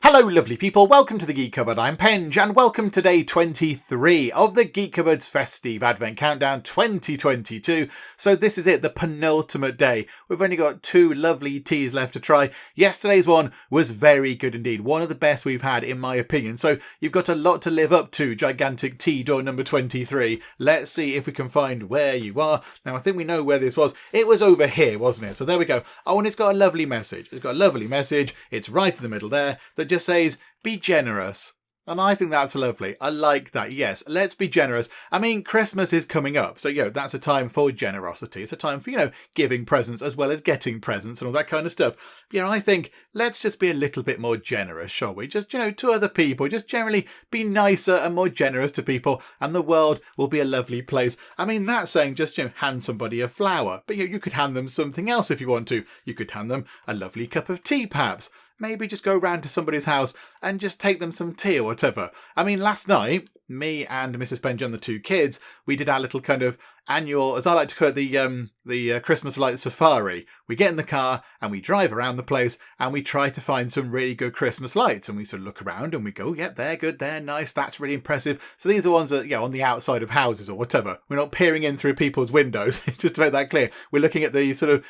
Hello lovely people, welcome to the Geek Cupboard, I'm Penge, and welcome to day 23 of the Geek Cupboard's Fes-tea-ve Advent Countdown 2022. So this is it, the penultimate day. We've only got 2 lovely teas left to try. Yesterday's one was very good indeed, one of the best we've had in my opinion. So you've got a lot to live up to, gigantic tea door number 23. Let's see if we can find where you are. Now I think we know where this was. It was over here, wasn't it? So there we go. Oh, and it's got a lovely message. It's got a lovely message. It's right in the middle there that just says, be generous. And I think that's lovely. I like that. Yes, let's be generous. I mean, Christmas is coming up. So, that's a time for generosity. It's a time for, giving presents as well as getting presents and all that kind of stuff. I think let's just be a little bit more generous, shall we? Just, to other people. Just generally be nicer and more generous to people and the world will be a lovely place. I mean, that's saying just, hand somebody a flower. But, you could hand them something else if you want to. You could hand them a lovely cup of tea, perhaps. Maybe just go round to somebody's house and just take them some tea or whatever. I mean, last night, me and Mrs. Penge and the 2 kids, we did our little kind of annual, as I like to call it, the Christmas light safari. We get in the car and we drive around the place and we try to find some really good Christmas lights. And we sort of look around and we go, yep, they're good, they're nice, that's really impressive. So these are ones that, on the outside of houses or whatever. We're not peering in through people's windows, just to make that clear. We're looking at the sort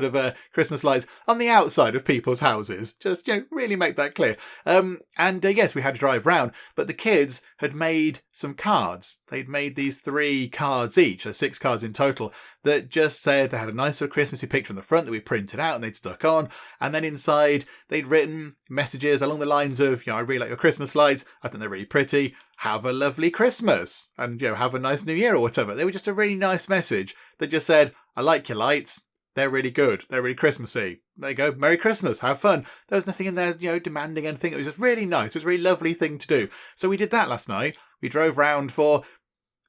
of, Christmas lights on the outside of people's houses. Just, really make that clear. Yes, we had to drive round, but the kids had made some cards. They'd made these 3 cards each, so 6 cards in total, that just said they had a nice sort of Christmassy picture on the front that we printed out and they'd stuck on. And then inside they'd written messages along the lines of, I really like your Christmas lights. I think they're really pretty. Have a lovely Christmas and, have a nice new year or whatever. They were just a really nice message that just said, I like your lights. They're really good. They're really Christmassy. There you go. Merry Christmas. Have fun. There was nothing in there, demanding anything. It was just really nice. It was a really lovely thing to do. So we did that last night. We drove round for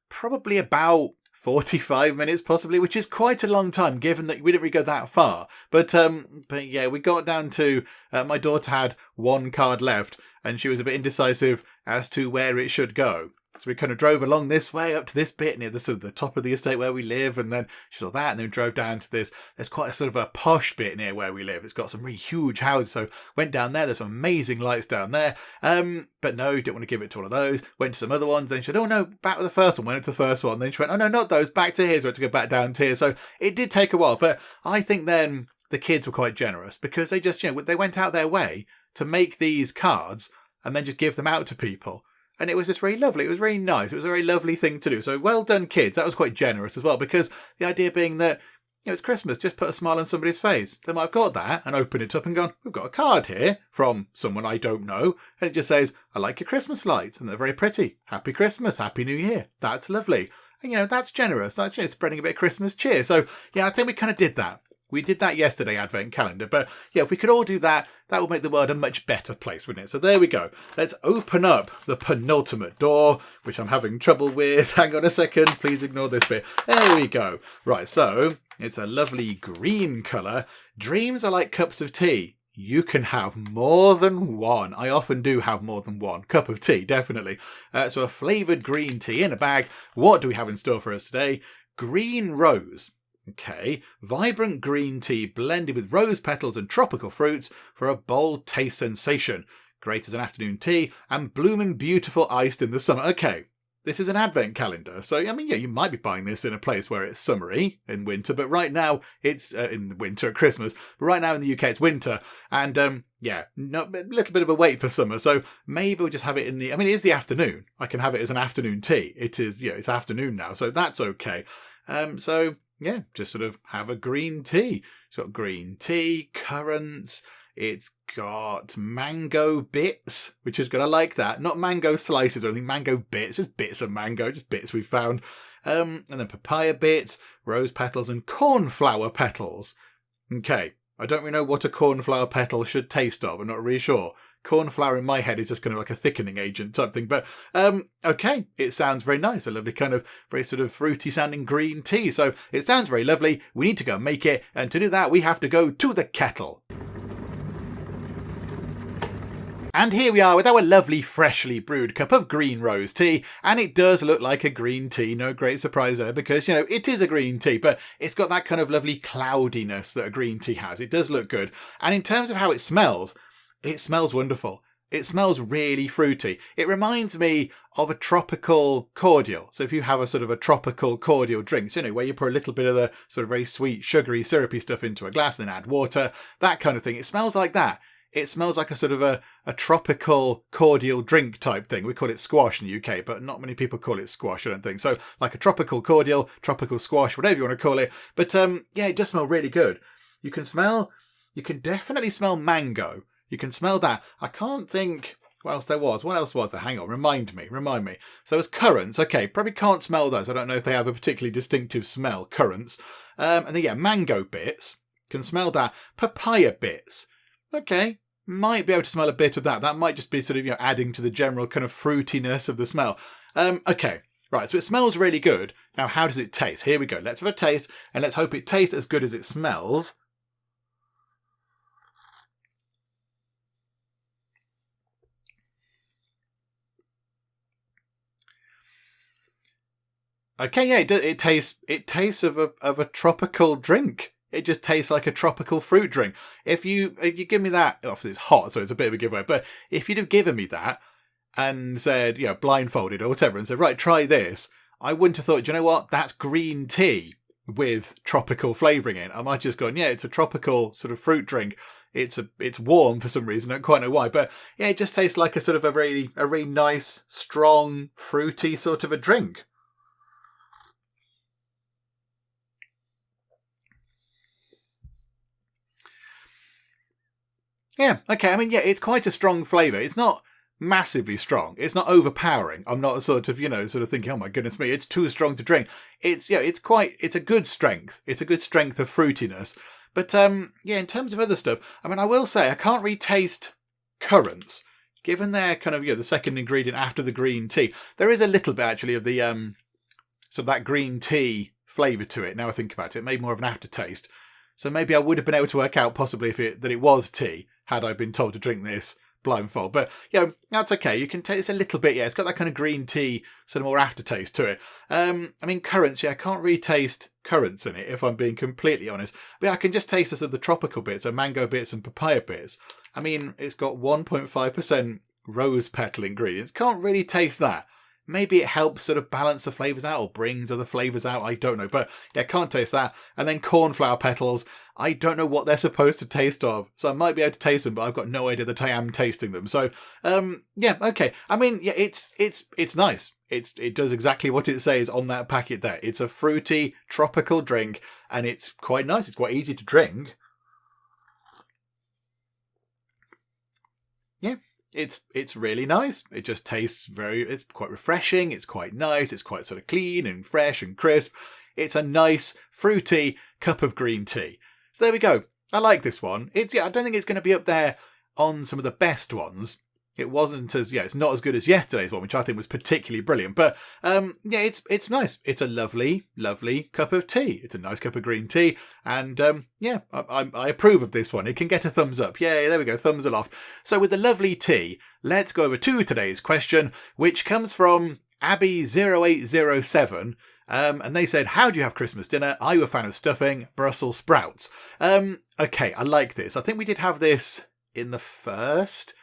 probably about 45 minutes possibly, which is quite a long time given that we didn't really go that far. But yeah, we got down to, my daughter had 1 card left and she was a bit indecisive as to where it should go. So we kind of drove along this way up to this bit near the sort of the top of the estate where we live, and then she saw that, and then we drove down to this. There's quite a sort of a posh bit near where we live. It's got some really huge houses, so went down there. There's some amazing lights down there. But no, didn't want to give it to one of those. Went to some other ones, then she said, oh no, back with the first one. Went to the first one, then she went, oh no, not those, back to here. So we had to go back down to here. So it did take a while, but I think then the kids were quite generous because they just, they went out their way to make these cards and then just give them out to people. And it was just really lovely. It was really nice. It was a very lovely thing to do. So well done, kids. That was quite generous as well, because the idea being that, it's Christmas, just put a smile on somebody's face. They might have got that and opened it up and gone, we've got a card here from someone I don't know. And it just says, I like your Christmas lights and they're very pretty. Happy Christmas. Happy New Year. That's lovely. And, that's generous. That's spreading a bit of Christmas cheer. So, I think we kind of did that. We did that yesterday, Advent Calendar. But, if we could all do that, that would make the world a much better place, wouldn't it? So there we go. Let's open up the penultimate door, which I'm having trouble with. Hang on a second. Please ignore this bit. There we go. Right, so it's a lovely green colour. Dreams are like cups of tea. You can have more than one. I often do have more than one cup of tea, definitely. So a flavoured green tea in a bag. What do we have in store for us today? Green rose. Okay, vibrant green tea blended with rose petals and tropical fruits for a bold taste sensation. Great as an afternoon tea and blooming beautiful iced in the summer. Okay, this is an advent calendar. So, you might be buying this in a place where it's summery in winter, but right now it's in the winter at Christmas. But right now in the UK it's winter. And, a little bit of a wait for summer. So maybe we'll just have it in it is the afternoon. I can have it as an afternoon tea. It is, it's afternoon now. So that's okay. Just sort of have a green tea. It's got green tea, currants. It's got mango bits, which is going to like that. Not mango slices or anything, mango bits. Just bits of mango, just bits we found. And then papaya bits, rose petals, and cornflower petals. Okay, I don't really know what a cornflower petal should taste of. I'm not really sure. Cornflower in my head is just kind of like a thickening agent type thing. But, okay, it sounds very nice. A lovely kind of very sort of fruity sounding green tea. So it sounds very lovely. We need to go and make it. And to do that, we have to go to the kettle. And here we are with our lovely freshly brewed cup of green rose tea, and it does look like a green tea, no great surprise there, because, it is a green tea, but it's got that kind of lovely cloudiness that a green tea has. It does look good. And in terms of how it smells wonderful. It smells really fruity. It reminds me of a tropical cordial. So if you have a sort of a tropical cordial drink, where you pour a little bit of the sort of very sweet, sugary, syrupy stuff into a glass and then add water, that kind of thing. It smells like that. It smells like a sort of a tropical cordial drink type thing. We call it squash in the UK, but not many people call it squash, I don't think. So like a tropical cordial, tropical squash, whatever you want to call it. But it does smell really good. You can definitely smell mango. You can smell that. I can't think what else there was. What else was there? Hang on, remind me. So there's currants. Okay, probably can't smell those. I don't know if they have a particularly distinctive smell, currants. And then, mango bits. Can smell that. Papaya bits. Okay, might be able to smell a bit of that. That might just be sort of, adding to the general kind of fruitiness of the smell. Okay, right, so it smells really good. Now, how does it taste? Here we go. Let's have a taste, and let's hope it tastes as good as it smells. Okay, yeah, it tastes of a tropical drink. It just tastes like a tropical fruit drink. If you give me that, obviously it's hot, so it's a bit of a giveaway, but if you'd have given me that and said, blindfolded or whatever, and said, right, try this, I wouldn't have thought, do you know what, that's green tea with tropical flavouring in. I might just gone, it's a tropical sort of fruit drink. It's warm for some reason, I don't quite know why, but yeah, it just tastes like a sort of a really nice, strong, fruity sort of a drink. Yeah, okay. I mean, it's quite a strong flavour. It's not massively strong. It's not overpowering. I'm not sort of thinking, oh my goodness me, it's too strong to drink. It's a good strength. It's a good strength of fruitiness. But in terms of other stuff, I mean, I will say I can't really taste currants. Given they're kind of the second ingredient after the green tea, there is a little bit actually of the sort of that green tea flavour to it. Now I think about it, maybe more of an aftertaste. So maybe I would have been able to work out possibly that it was tea had I been told to drink this blindfold. But that's okay. You can taste a little bit. Yeah, it's got that kind of green tea, sort of more aftertaste to it. I mean, currants. Yeah, I can't really taste currants in it if I'm being completely honest. But I can just taste the sort of the tropical bits, so mango bits and papaya bits. I mean, it's got 1.5% rose petal ingredients. Can't really taste that. Maybe it helps sort of balance the flavours out or brings other flavours out. I don't know. But can't taste that. And then cornflower petals. I don't know what they're supposed to taste of. So I might be able to taste them, but I've got no idea that I am tasting them. So, okay. I mean, it's nice. It does exactly what it says on that packet there. It's a fruity, tropical drink, and it's quite nice. It's quite easy to drink. Yeah. It's really nice. It just tastes it's quite refreshing. It's quite nice. It's quite sort of clean and fresh and crisp. It's a nice, fruity cup of green tea. So there we go. I like this one. I don't think it's going to be up there on some of the best ones. It wasn't it's not as good as yesterday's one, which I think was particularly brilliant. But it's nice. It's a lovely, lovely cup of tea. It's a nice cup of green tea. And I approve of this one. It can get a thumbs up. Yeah, there we go. Thumbs aloft. So with the lovely tea, let's go over to today's question, which comes from Abby0807. And they said, how do you have Christmas dinner? Are you a fan of stuffing? Brussels sprouts. Okay, I like this. I think we did have this in the first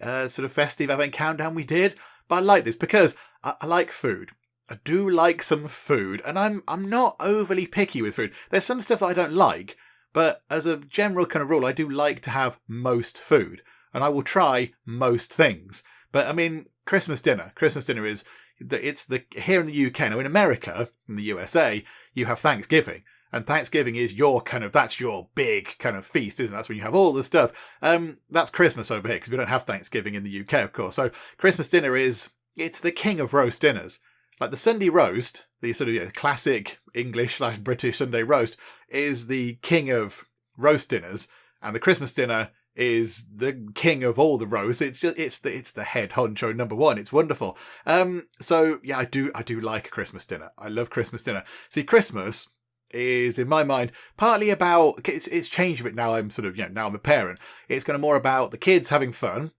sort of festive advent countdown we did. But I like this because I like food. I do like some food. And I'm not overly picky with food. There's some stuff that I don't like. But as a general kind of rule, I do like to have most food. And I will try most things. But I mean, Christmas dinner is... here in the UK, now in America, in the USA, you have Thanksgiving. And Thanksgiving is that's your big kind of feast, isn't it? That's when you have all the stuff. That's Christmas over here, because we don't have Thanksgiving in the UK, of course. So Christmas dinner it's the king of roast dinners. Like the Sunday roast, the sort of classic English/British Sunday roast, is the king of roast dinners. And the Christmas dinner is the king of all the roasts. It's the head honcho number one. It's wonderful. So yeah, I do like a Christmas dinner. I love Christmas dinner. See, Christmas is in my mind partly about it's changed a bit now. I'm sort of now I'm a parent. It's kind of more about the kids having fun,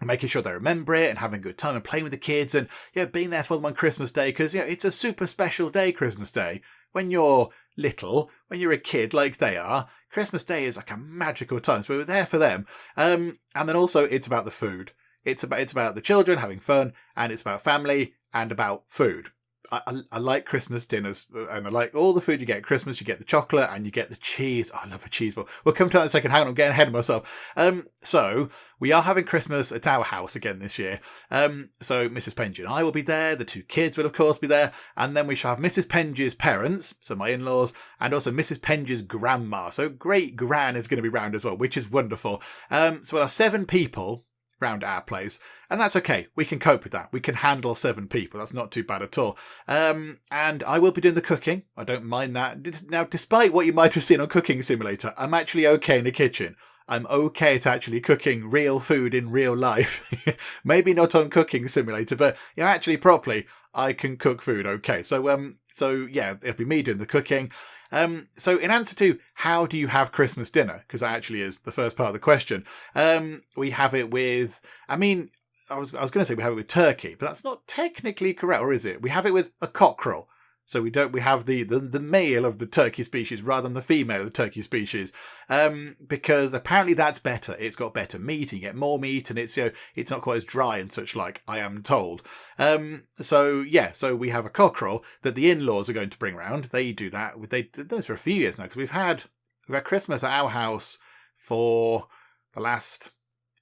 making sure they remember it and having a good time and playing with the kids and being there for them on Christmas Day, because it's a super special day, Christmas Day. When you're little, when you're a kid like they are, Christmas Day is like a magical time. So we're there for them. And then also it's about the food. It's about the children having fun, and it's about family and about food. I like Christmas dinners, and I like all the food you get at Christmas. You get the chocolate and you get the cheese. Oh, I love a cheese ball. We'll come to that in a second. Hang on, I'm getting ahead of myself. So we are having Christmas at our house again this year. So Mrs. Penge and I will be there. The two kids will, of course, be there. And then we shall have Mrs. Penge's parents, so my in-laws, and also Mrs. Penge's grandma. So great gran is going to be round as well, which is wonderful. So we'll have 7 people round our place, and that's okay. We can cope with that. We can handle 7 people. That's not too bad at all. And I will be doing the cooking. I don't mind that. Now, despite what you might have seen on Cooking Simulator, I'm actually okay in the kitchen. I'm okay at actually cooking real food in real life. Maybe not on Cooking Simulator, but actually properly, I can cook food okay. So yeah, it'll be me doing the cooking. So in answer to how do you have Christmas dinner, because that actually is the first part of the question, we have it with, I was going to say we have it with turkey, but that's not technically correct, or is it? We have it with a cockerel. So we have the male of the turkey species rather than the female of the turkey species, because apparently that's better. It's got better meat, you get more meat, and it's it's not quite as dry and such like, I am told. So we have a cockerel that the in-laws are going to bring round. They do that. They've done this for a few years now, because we've had Christmas at our house for the last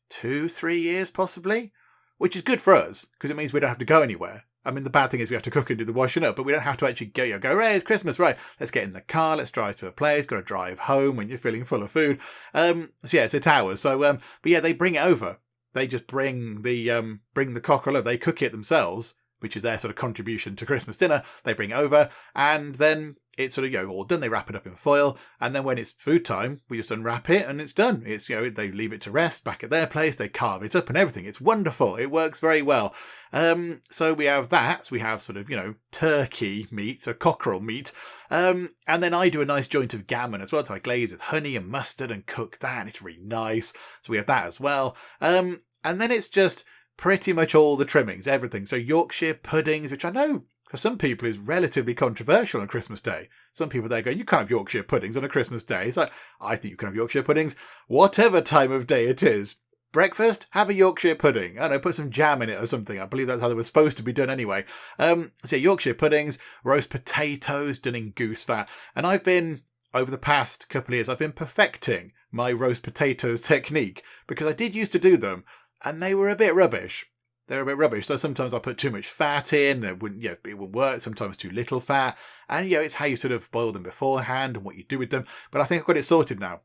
2-3 years possibly, which is good for us because it means we don't have to go anywhere. I mean, the bad thing is we have to cook and do the washing up, but we don't have to actually go, hey, it's Christmas, right? Let's get in the car, let's drive to a place, got to drive home when you're feeling full of food. So yeah, it's ours. So, but yeah, they bring it over. They just bring the cockerel over. They cook it themselves, which is their sort of contribution to Christmas dinner. They bring it over, and then it's sort of, all done. They wrap it up in foil, and then when it's food time, we just unwrap it and it's done. It's, they leave it to rest back at their place. They carve it up and everything. It's wonderful. It works very well. So we have that. We have sort of, turkey meat, so cockerel meat. And then I do a nice joint of gammon as well. So I glaze with honey and mustard and cook that. And it's really nice. So we have that as well. And then it's just pretty much all the trimmings, everything. So Yorkshire puddings, which I know for some people is relatively controversial on Christmas Day. Some people there go, you can't have Yorkshire puddings on a Christmas Day. It's like, I think you can have Yorkshire puddings whatever time of day it is. Breakfast, have a Yorkshire pudding. I don't know, put some jam in it or something. I believe that's how they were supposed to be done anyway. So yeah, Yorkshire puddings, roast potatoes done in goose fat. And I've been, over the past couple of years, I've been perfecting my roast potatoes technique, because I did used to do them and they were a bit rubbish. They're a bit rubbish. So sometimes I put too much fat in. It wouldn't work. Sometimes too little fat. And it's how you sort of boil them beforehand and what you do with them. But I think I've got it sorted now.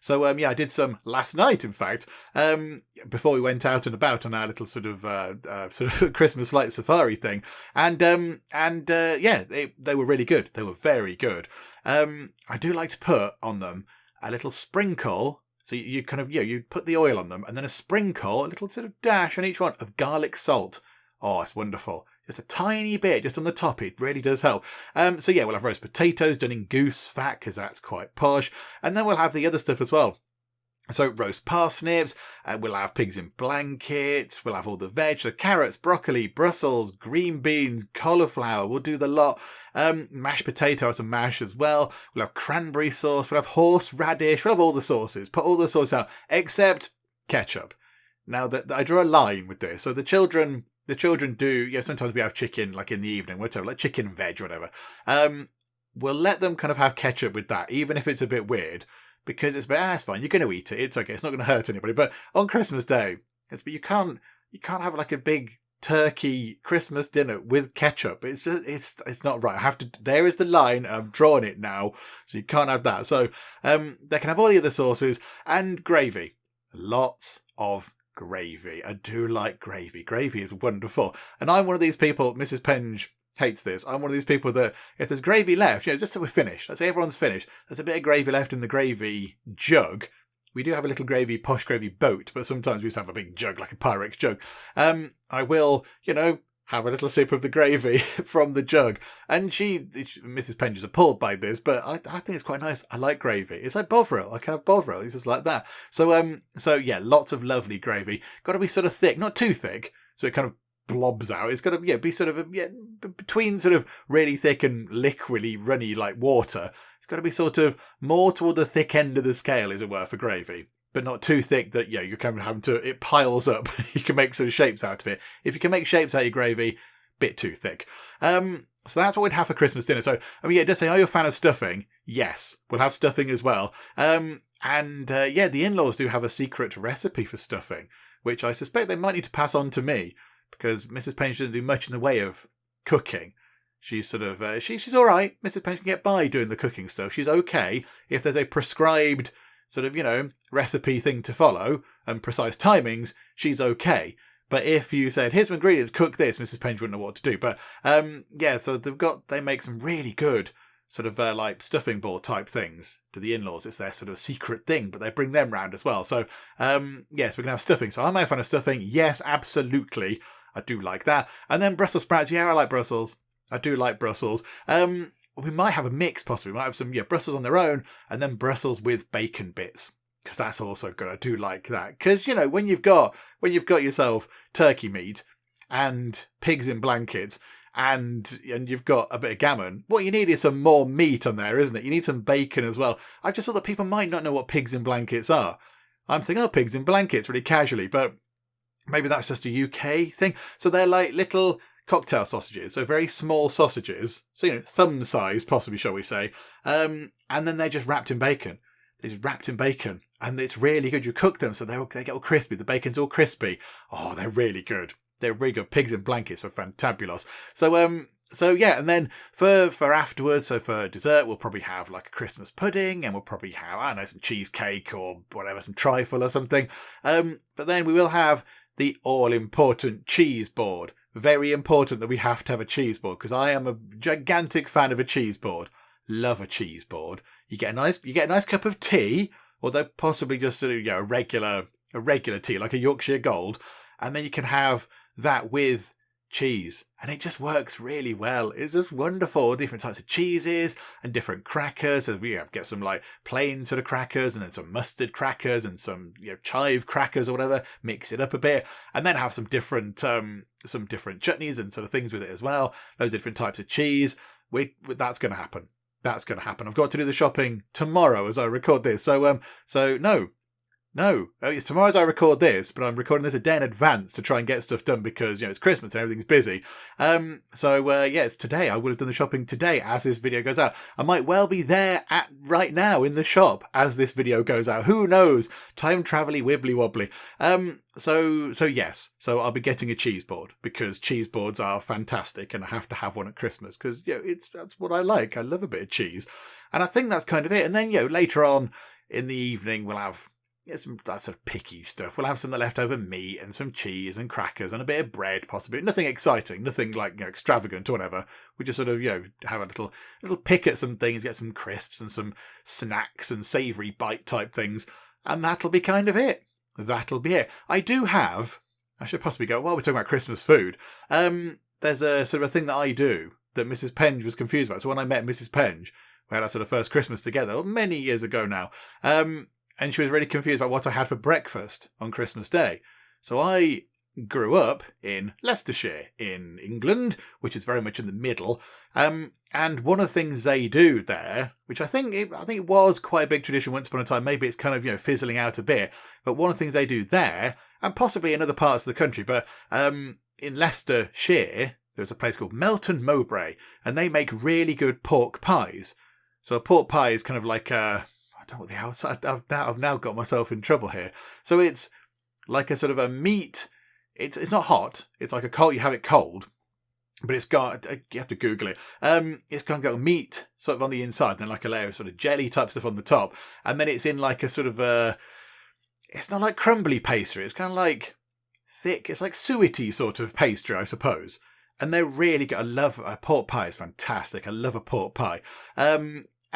So I did some last night, in fact, before we went out and about on our little sort of Christmas light safari thing. And they were really good. They were very good. I do like to put on them a little sprinkle. So you kind of, you put the oil on them, and then a sprinkle, a little sort of dash on each one of garlic salt. Oh, it's wonderful. Just a tiny bit, just on the top. It really does help. So yeah, we'll have roast potatoes done in goose fat, because that's quite posh. And then we'll have the other stuff as well. So roast parsnips, we'll have pigs in blankets, we'll have all the veg, so carrots, broccoli, Brussels, green beans, cauliflower, we'll do the lot. Mashed potato, some mash as well. We'll have cranberry sauce, we'll have horseradish, we'll have all the sauces. Put all the sauces out, except ketchup. Now, I draw a line with this. So the children do, sometimes we have chicken, like in the evening, whatever, like chicken and veg, whatever. We'll let them kind of have ketchup with that, even if it's a bit weird. Because it's fine. You're going to eat it. It's okay. It's not going to hurt anybody. But on Christmas Day, you can't have like a big turkey Christmas dinner with ketchup. It's not right. There is the line, and I've drawn it now, so you can't have that. So they can have all the other sauces and gravy. Lots of gravy. I do like gravy. Gravy is wonderful. And I'm one of these people, Mrs. Penge hates this. I'm one of these people that if there's gravy left, just so we're finished, let's say everyone's finished, there's a bit of gravy left in the gravy jug. We do have a little posh gravy boat, but sometimes we just have a big jug, like a Pyrex jug. I will, have a little sip of the gravy from the jug. And Mrs. Penge is appalled by this, but I think it's quite nice. I like gravy. It's like Bovril. I can have Bovril. It's just like that. So yeah, lots of lovely gravy. Got to be sort of thick, not too thick, so it kind of blobs out. It's got to be sort of between sort of really thick and liquidy, runny like water. It's got to be sort of more toward the thick end of the scale, as it were, for gravy. not too thick that, you're kind of having to, it piles up. You can make some shapes out of it. If you can make shapes out of your gravy, bit too thick. So that's what we'd have for Christmas dinner. So, it does say, are you a fan of stuffing? Yes, we'll have stuffing as well. The in-laws do have a secret recipe for stuffing, which I suspect they might need to pass on to me, because Mrs. Penge doesn't do much in the way of cooking. She's sort of, she's all right. Mrs. Penge can get by doing the cooking stuff. She's okay if there's a prescribed sort of, recipe thing to follow and precise timings. She's okay. But if you said, here's some ingredients, cook this, Mrs. Penge wouldn't know what to do. But so they make some really good sort of like stuffing board type things to the in-laws. It's their sort of secret thing, but they bring them round as well. So yes, we can have stuffing. So am I a fan of stuffing? Yes, absolutely. I do like that. And then Brussels sprouts. Yeah, I like Brussels. I do like Brussels. We might have a mix possibly. We might have some Brussels on their own and then Brussels with bacon bits. Because that's also good. I do like that. Because, when you've got yourself turkey meat and pigs in blankets and you've got a bit of gammon, what you need is some more meat on there, isn't it? You need some bacon as well. I just thought that people might not know what pigs in blankets are. I'm saying, pigs in blankets really casually, but maybe that's just a UK thing. So they're like little cocktail sausages, so very small sausages, so thumb size possibly, shall we say, and then they're just wrapped in bacon. They're just wrapped in bacon, and it's really good. You cook them so they get all crispy. The bacon's all crispy. Oh, they're really good. They're really good. Pigs in blankets are fantabulous. So yeah, and then for afterwards, so for dessert, we'll probably have like a Christmas pudding, and we'll probably have, I don't know, some cheesecake or whatever, some trifle or something. But then we will have the all-important cheese board. Very important that we have to have a cheese board, because I am a gigantic fan of a cheese board. Love a cheese board. You get a nice cup of tea, although possibly just a regular tea, like a Yorkshire Gold, and then you can have that with cheese, and it just works really well. It's just wonderful. Different types of cheeses and different crackers. So we get some like plain sort of crackers, and then some mustard crackers and some chive crackers or whatever. Mix it up a bit, and then have some different chutneys and sort of things with it as well. Loads of different types of cheese. That's going to happen. That's going to happen. I've got to do the shopping tomorrow as I record this. So it's tomorrow as I record this, but I'm recording this a day in advance to try and get stuff done because, it's Christmas and everything's busy. It's today. I would have done the shopping today as this video goes out. I might well be there right now in the shop as this video goes out. Who knows? Time travel-y, wibbly wobbly. Yes. So I'll be getting a cheese board because cheese boards are fantastic and I have to have one at Christmas because, that's what I like. I love a bit of cheese. And I think that's kind of it. And then, later on in the evening, we'll have some that sort of picky stuff. We'll have some of the leftover meat and some cheese and crackers and a bit of bread, possibly. Nothing exciting, nothing like extravagant or whatever. We just sort of have a little pick at some things, get some crisps and some snacks and savoury bite type things, and that'll be kind of it. That'll be it. I should possibly go while we're talking about Christmas food. There's a sort of a thing that I do that Mrs. Penge was confused about. So when I met Mrs. Penge, we had our sort of first Christmas together many years ago now. And she was really confused about what I had for breakfast on Christmas Day. So I grew up in Leicestershire, in England, which is very much in the middle. And one of the things they do there, which I think it was quite a big tradition once upon a time, maybe it's kind of fizzling out a bit, but one of the things they do there, and possibly in other parts of the country, but in Leicestershire, there's a place called Melton Mowbray, and they make really good pork pies. So a pork pie is kind of like I don't know what the outside. I've now got myself in trouble here. So it's like a sort of a meat. It's not hot. It's like a cold. You have it cold, but it's got. You have to Google it. It's got meat sort of on the inside, then like a layer of sort of jelly type stuff on the top, and then it's in like a sort of a. It's not like crumbly pastry. It's kind of like thick. It's like suety sort of pastry, I suppose. And they're really good. I love a pork pie. Is fantastic. I love a pork pie.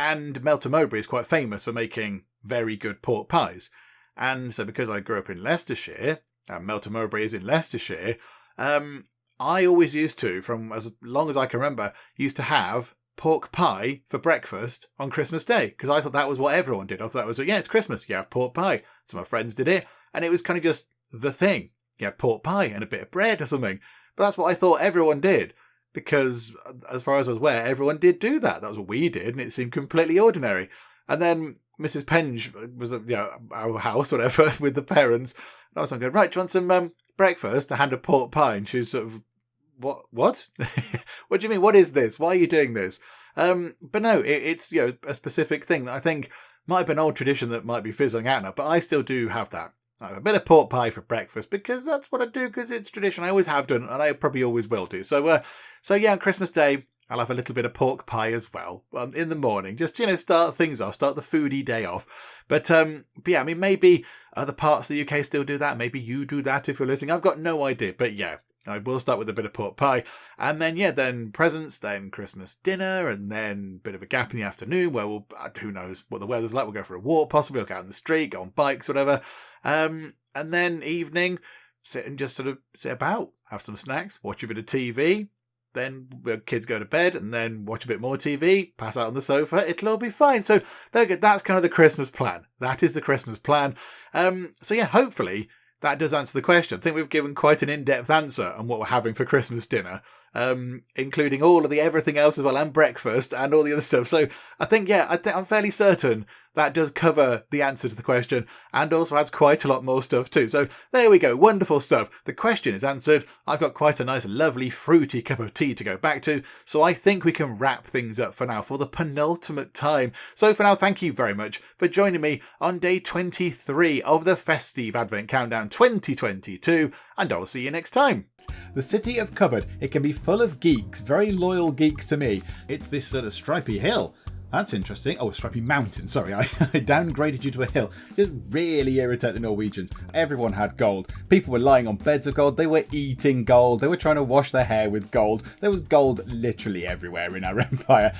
And Melton Mowbray is quite famous for making very good pork pies. And so because I grew up in Leicestershire, and Melton Mowbray is in Leicestershire, I always used to, from as long as I can remember, used to have pork pie for breakfast on Christmas Day. Because I thought that was what everyone did. I thought that was, it's Christmas, you have pork pie. So my friends did it. And it was kind of just the thing. You had pork pie and a bit of bread or something. But that's what I thought everyone did. Because as far as I was aware, everyone did do that. That was what we did, and it seemed completely ordinary. And then Mrs. Penge was at our house, whatever, with the parents. And I was going, right, do you want some breakfast? I hand a pork pie, and she was sort of, what? What do you mean? What is this? Why are you doing this? But no, it's a specific thing that I think might be an old tradition that might be fizzling out now, but I still do have that. I have a bit of pork pie for breakfast because that's what I do, because it's tradition. I always have done, and I probably always will do. So yeah, on Christmas Day, I'll have a little bit of pork pie as well in the morning. Just, start things off, start the foodie day off. But yeah, I mean, maybe other parts of the UK still do that. Maybe you do that if you're listening. I've got no idea. But yeah, I will start with a bit of pork pie. And then, then presents, then Christmas dinner, and then a bit of a gap in the afternoon where we'll, who knows what the weather's like. We'll go for a walk, possibly. We'll go out on the street, go on bikes, whatever. And then evening, sit and just sort of sit about, have some snacks, watch a bit of TV. Then the kids go to bed and then watch a bit more TV, pass out on the sofa. It'll all be fine. So that's kind of the Christmas plan. That is the Christmas plan. So yeah, hopefully that does answer the question. I think we've given quite an in-depth answer on what we're having for Christmas dinner, including all of the everything else as well, and breakfast and all the other stuff. So I think, I'm fairly certain that does cover the answer to the question, and also adds quite a lot more stuff too. So there we go, wonderful stuff. The question is answered. I've got quite a nice, lovely, fruity cup of tea to go back to, so I think we can wrap things up for now for the penultimate time. So for now, thank you very much for joining me on day 23 of the Fes-tea-ve Advent Countdown 2022, and I'll see you next time. The city of Cupboard, it can be full of geeks, very loyal geeks to me. It's this sort of stripy hill. That's interesting. Oh, a stripy mountain. Sorry, I downgraded you to a hill. Just really irritate the Norwegians. Everyone had gold. People were lying on beds of gold. They were eating gold. They were trying to wash their hair with gold. There was gold literally everywhere in our empire.